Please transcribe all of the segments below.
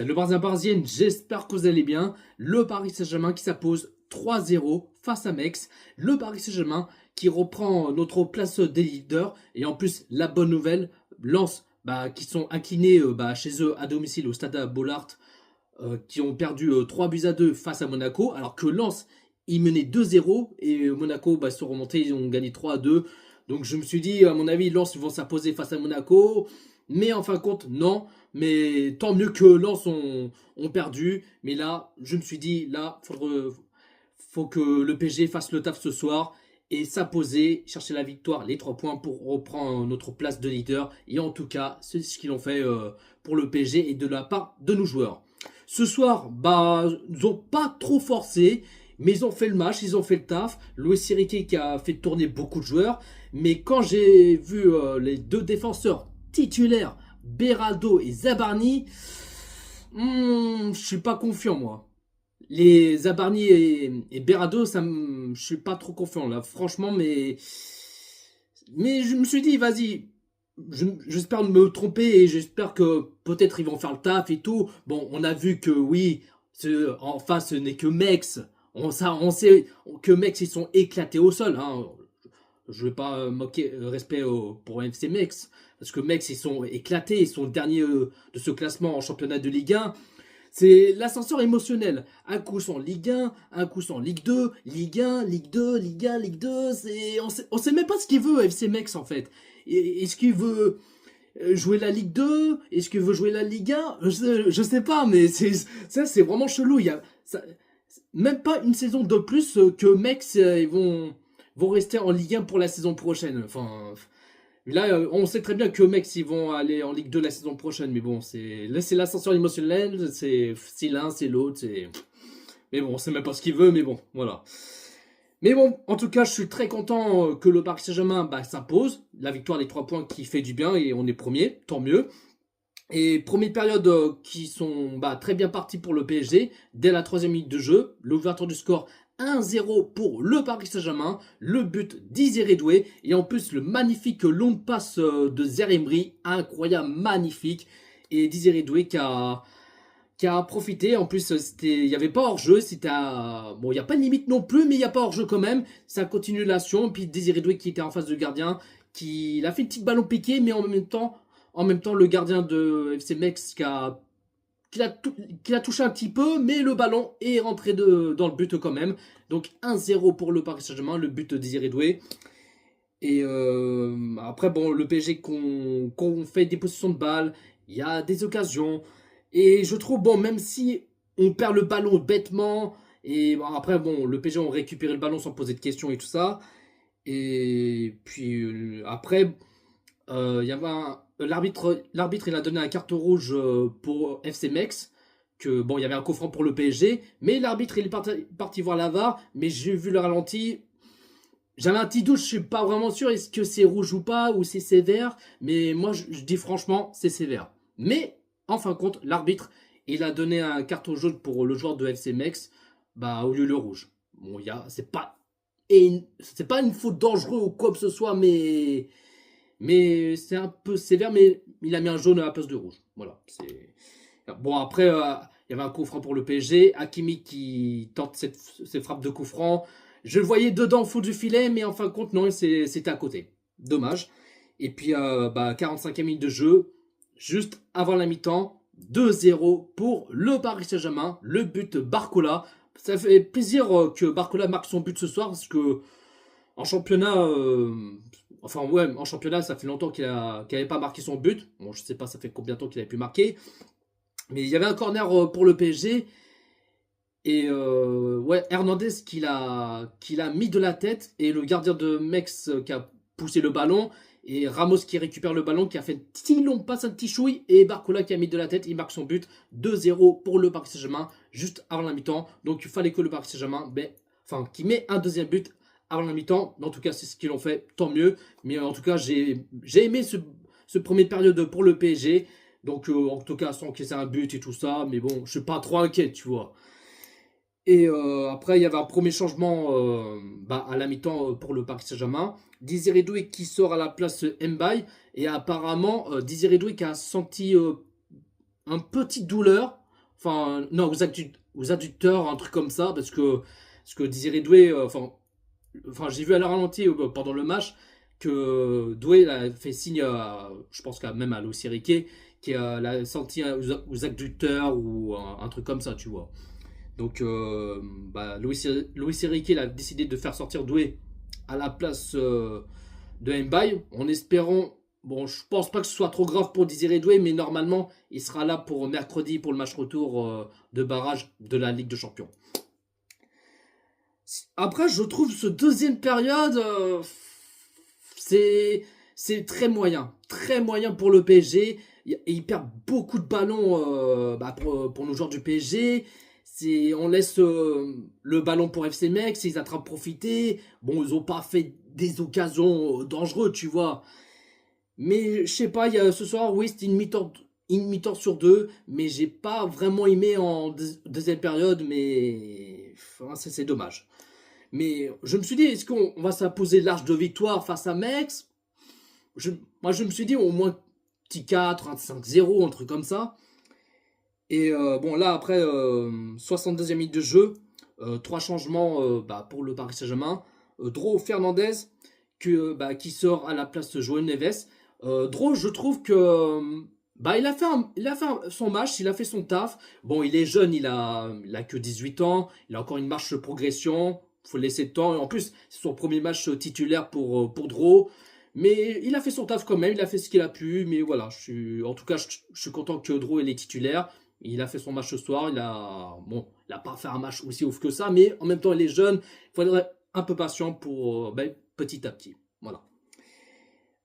Salut Barzien Barzienne, j'espère que vous allez bien. Le Paris Saint-Germain qui s'impose 3-0 face à Metz. Le Paris Saint-Germain qui reprend notre place des leaders. Et en plus, la bonne nouvelle, Lens qui sont inclinés chez eux à domicile au stade Bollaert, qui ont perdu 3-2 face à Monaco. Alors que Lens, ils menaient 2-0 et Monaco sont remontés, ils ont gagné 3-2. Donc je me suis dit, à mon avis, Lens vont s'imposer face à Monaco. Mais en fin de compte, non. Mais tant mieux que Lens ont perdu. Mais là, je me suis dit, là, faut que le PSG fasse le taf ce soir et s'imposer, chercher la victoire, les 3 points pour reprendre notre place de leader. Et en tout cas, c'est ce qu'ils ont fait pour le PSG et de la part de nos joueurs. Ce soir, ils n'ont pas trop forcé. Mais ils ont fait le match, ils ont fait le taf. Luis Enrique qui a fait tourner beaucoup de joueurs. Mais quand j'ai vu les deux défenseurs titulaires, Beraldo et Zabarni, je suis pas confiant moi. Les Zabarni et Beraldo, je suis pas trop confiant là, franchement, mais je me suis dit, vas-y, j'espère me tromper et j'espère que peut-être ils vont faire le taf et tout. Bon, on a vu que oui, en face, ce n'est que Metz. On sait que Metz, ils sont éclatés au sol. Hein. Je ne vais pas moquer respect pour FC Metz. Parce que Metz, ils sont éclatés. Ils sont derniers de ce classement en championnat de Ligue 1. C'est l'ascenseur émotionnel. Un coup sont Ligue 1, un coup sont Ligue 2, Ligue 1, Ligue 2, Ligue 1, Ligue 2. On sait même pas ce qu'il veut FC Metz en fait. Est-ce qu'il veut jouer la Ligue 2? Est-ce qu'il veut jouer la Ligue 1? Je sais pas, mais c'est vraiment chelou. Même pas une saison de plus que Metz ils vont rester en Ligue 1 pour la saison prochaine. Enfin, là, on sait très bien que Metz ils vont aller en Ligue 2 la saison prochaine, mais bon, c'est l'ascenseur émotionnel, c'est l'un, c'est l'autre, mais bon, on sait même pas ce qu'il veut, mais bon, voilà. Mais bon, en tout cas, je suis très content que le Paris Saint-Germain s'impose. La victoire des 3 points qui fait du bien et on est premier, tant mieux. Et première période qui sont très bien partis pour le PSG. Dès la 3e minute de jeu, l'ouverture du score 1-0 pour le Paris Saint-Germain. Le but d'Izere Doué. Et en plus, le magnifique long passe de Zeremri. Incroyable, magnifique. Et d'Izere Doué qui a profité. En plus, il n'y avait pas hors-jeu. Bon, il n'y a pas de limite non plus, mais il n'y a pas hors-jeu quand même. Ça continue l'action. Puis Désiré Doué qui était en face de gardien, il a fait une petite ballon piqué, mais en même temps, le gardien de FC Metz qui a touché un petit peu, mais le ballon est rentré dans le but quand même. Donc 1-0 pour le Paris Saint-Germain, le but de Désiré Doué. Et après, bon, le PSG qu'on fait des positions de balle, il y a des occasions. Et je trouve, bon, même si on perd le ballon bêtement, et bon, après, bon, le PSG ont récupéré le ballon sans poser de questions et tout ça. Et puis après, il y avait l'arbitre, il a donné un carton rouge pour FC Metz. Que bon, il y avait un coup franc pour le PSG, mais l'arbitre il est parti voir la VAR, mais j'ai vu le ralenti. J'avais un petit doute, je suis pas vraiment sûr, est-ce que c'est rouge ou pas, ou c'est sévère, mais moi je dis franchement, c'est sévère. Mais en fin de compte, l'arbitre, il a donné un carton jaune pour le joueur de FC Metz, au lieu le rouge. Bon, c'est pas une faute dangereuse ou quoi que ce soit, mais c'est un peu sévère, mais il a mis un jaune à la place de rouge. Voilà. Bon, après, il y avait un coup franc pour le PSG. Hakimi qui tente cette frappe de coup franc. Je le voyais dedans au fond du filet, mais en fin de compte, non, c'était à côté. Dommage. Et puis, 45e minute de jeu, juste avant la mi-temps, 2-0 pour le Paris Saint-Germain. Le but Barcola. Ça fait plaisir que Barcola marque son but ce soir, parce que en championnat, en championnat, ça fait longtemps qu'il n'avait pas marqué son but. Bon, je sais pas, ça fait combien de temps qu'il avait pu marquer. Mais il y avait un corner pour le PSG. Et Hernandez qui l'a mis de la tête. Et le gardien de Metz qui a poussé le ballon. Et Ramos qui récupère le ballon, qui a fait un petit long passe, un petit chouille. Et Barcola qui a mis de la tête, il marque son but. 2-0 pour le Paris Saint-Germain, juste avant la mi-temps. Donc il fallait que le Paris Saint-Germain, qui met un deuxième but avant la mi-temps. En tout cas, c'est ce qu'ils ont fait, tant mieux. Mais en tout cas, j'ai aimé ce premier période pour le PSG. Donc en tout cas, sans qu'il y ait un but et tout ça. Mais bon, je suis pas trop inquiet, tu vois. Et après, il y avait un premier changement à la mi-temps pour le Paris Saint-Germain. Désiré Doué qui sort à la place Mbaye. Et apparemment, Désiré Doué qui a senti une petite douleur enfin, non, aux adducteurs, un truc comme ça, parce que Désiré Doué, enfin, j'ai vu à la ralenti pendant le match que Doué a fait signe, je pense qu'à même à Luis Enrique, qui l'a senti aux adducteurs ou un truc comme ça, tu vois. Donc, Luis Enrique il a décidé de faire sortir Doué à la place de Mbaye, en espérant. Bon, je pense pas que ce soit trop grave pour Désiré Doué, mais normalement, il sera là pour mercredi pour le match retour de barrage de la Ligue des Champions. Après, je trouve ce deuxième période, c'est c'est très moyen pour le PSG. Il perd beaucoup de ballons pour nos joueurs du PSG. On laisse le ballon pour FC Metz, ils attrapent profiter. Bon, ils n'ont pas fait des occasions dangereuses, tu vois. Mais je sais pas, ce soir, oui, c'était une mi-temps sur deux, mais j'ai pas vraiment aimé en deuxième période, mais enfin, c'est dommage. Mais je me suis dit, est-ce qu'on va s'imposer l'arche de victoire face à Metz? je, Moi, je me suis dit au moins petit 4, un 5-0, un truc comme ça. Et bon, là, après 62e minute de jeu, trois changements pour le Paris Saint-Germain. Dro Fernandez qui sort à la place de João Neves. Dro, je trouve que il a fait son match, il a fait son taf. Bon, il est jeune, il a que 18 ans, il a encore une marche de progression. Faut le laisser le temps. En plus, c'est son premier match titulaire pour Dro. Mais il a fait son taf quand même, il a fait ce qu'il a pu. Mais voilà, en tout cas, je suis content que Dro est titulaire. Il a fait son match ce soir. Il a pas fait un match aussi ouf que ça, mais en même temps, il est jeune. Il faudrait un peu patient pour petit à petit. Voilà.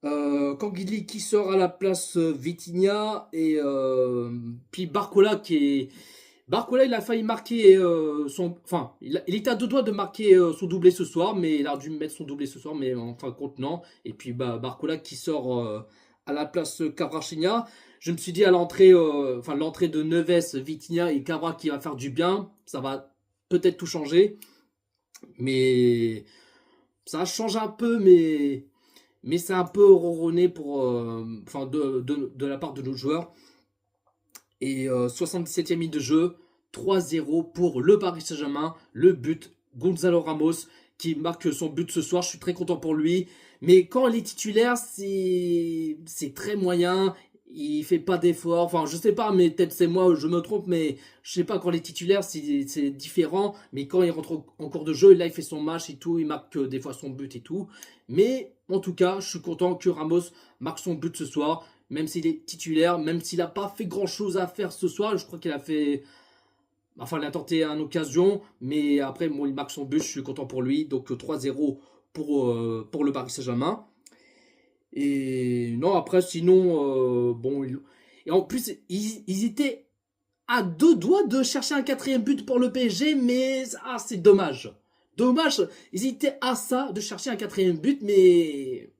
Canguilly qui sort à la place Vitinha et puis Barcola, il a failli marquer enfin, il était à deux doigts de marquer son doublé ce soir, mais il a dû mettre son doublé ce soir, mais en fin de compte, non. Et puis, Barcola qui sort à la place Kvaratskhelia. Je me suis dit à l'entrée, l'entrée de Neves, Vitinha et Cabra qui va faire du bien. Ça va peut-être tout changer, mais ça change un peu, mais c'est un peu ronronné de la part de nos joueurs. Et 77e minute de jeu, 3-0 pour le Paris Saint-Germain. Le but, Gonzalo Ramos qui marque son but ce soir. Je suis très content pour lui. Mais quand il est titulaire, c'est très moyen. Il fait pas d'efforts. Enfin, je sais pas, mais peut-être c'est moi, je me trompe, mais je sais pas, quand il est titulaire, c'est différent. Mais quand il rentre en cours de jeu, là, il fait son match et tout. Il marque des fois son but et tout. Mais en tout cas, je suis content que Ramos marque son but ce soir. Même s'il est titulaire, même s'il n'a pas fait grand chose à faire ce soir, je crois qu'il a fait. Enfin, il a tenté une occasion, mais après, bon, il marque son but, je suis content pour lui. Donc 3-0 pour le Paris Saint-Germain. Et non, après, sinon, et en plus, ils étaient à deux doigts de chercher un quatrième but pour le PSG, mais c'est dommage. Dommage, ils étaient à ça de chercher un quatrième but, mais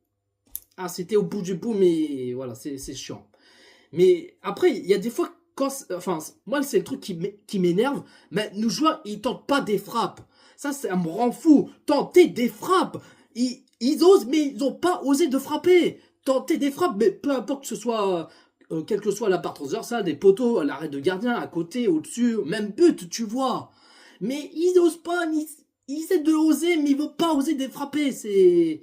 c'était au bout du bout, mais voilà, c'est chiant. Mais après, il y a des fois, enfin, moi, c'est le truc qui m'énerve, mais nos joueurs, ils tentent pas des frappes. Ça me rend fou. Tenter des frappes. Ils osent, mais ils n'ont pas osé de frapper. Tenter des frappes, mais peu importe que ce soit, quelle que soit la part transversale, des poteaux, l'arrêt de gardien, à côté, au-dessus, même but, tu vois. Mais ils osent pas, ils essaient de oser, mais ils veulent pas oser de frapper.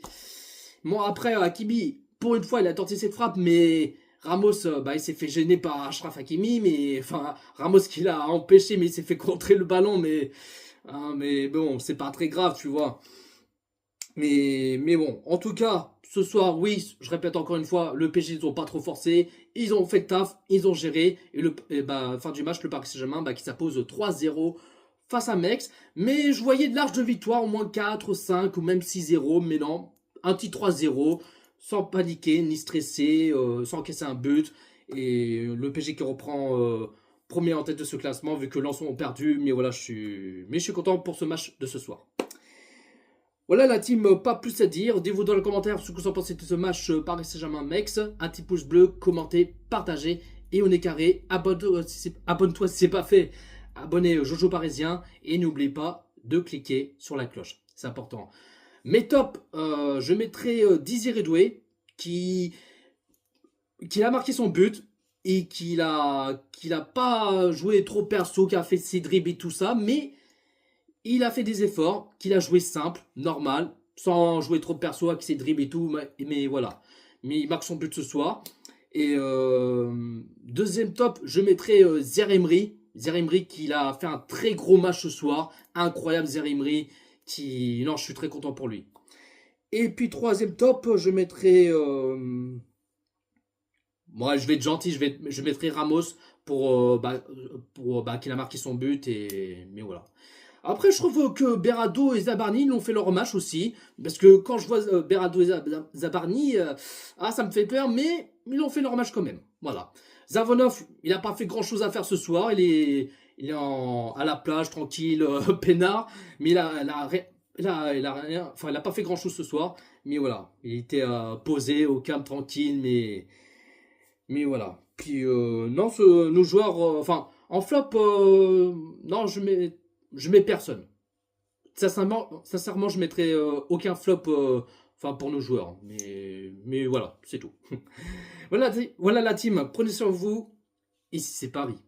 Bon, après, Hakimi, pour une fois, il a tenté cette frappe, mais Ramos, il s'est fait gêner par Achraf Hakimi, mais enfin, Ramos qui l'a empêché, mais il s'est fait contrer le ballon, mais bon, c'est pas très grave, tu vois. Mais bon, en tout cas, ce soir, oui, je répète encore une fois, le PSG, ils ont pas trop forcé, ils ont fait le taf, ils ont géré, fin du match, le Paris Saint-Germain, qui s'impose 3-0 face à Metz, mais je voyais de large de victoire, au moins 4, 5 ou même 6-0, mais non, un petit 3-0, sans paniquer, ni stresser, sans encaisser un but, et le PSG qui reprend premier en tête de ce classement, vu que Lens ont perdu, mais voilà, je suis content pour ce match de ce soir. Voilà la team, pas plus à dire. Dites-vous dans les commentaires ce que vous en pensez de ce match Paris Saint-Germain-Metz. Un petit pouce bleu, commentez, partagez et on est carré. Abonne-toi si c'est pas fait. Abonnez Jojo Parisien et n'oubliez pas de cliquer sur la cloche. C'est important. Mes top, je mettrai Désiré Doué qui a marqué son but. et qu'il a pas joué trop perso, qu'il a fait ses dribbles et tout ça, mais il a fait des efforts, qu'il a joué simple, normal, sans jouer trop perso avec ses dribbles et tout, mais voilà. Mais il marque son but ce soir. Et deuxième top, je mettrai Zeremri. Zeremri qui a fait un très gros match ce soir. Incroyable Zeremri. Non, je suis très content pour lui. Et puis troisième top, je mettrai... moi, je vais être gentil, je mettrai Ramos pour qu'il a marqué son but. Mais voilà. Après, je trouve que Berardo et Zabarni l'ont fait leur match aussi. Parce que quand je vois Berardo et Zabarni, ça me fait peur, mais ils ont fait leur match quand même. Voilà. Zavonov, il n'a pas fait grand chose à faire ce soir. Il est à la plage, tranquille, peinard. Mais il a rien, enfin, il a pas fait grand chose ce soir. Mais voilà. Il était posé au calme, tranquille, mais voilà. Puis, non, nos joueurs, enfin, en flop, non, je mets personne. Sincèrement, je mettrai aucun flop enfin, pour nos joueurs. Mais voilà, c'est tout. Voilà, voilà la team. Prenez sur vous. Ici, c'est Paris.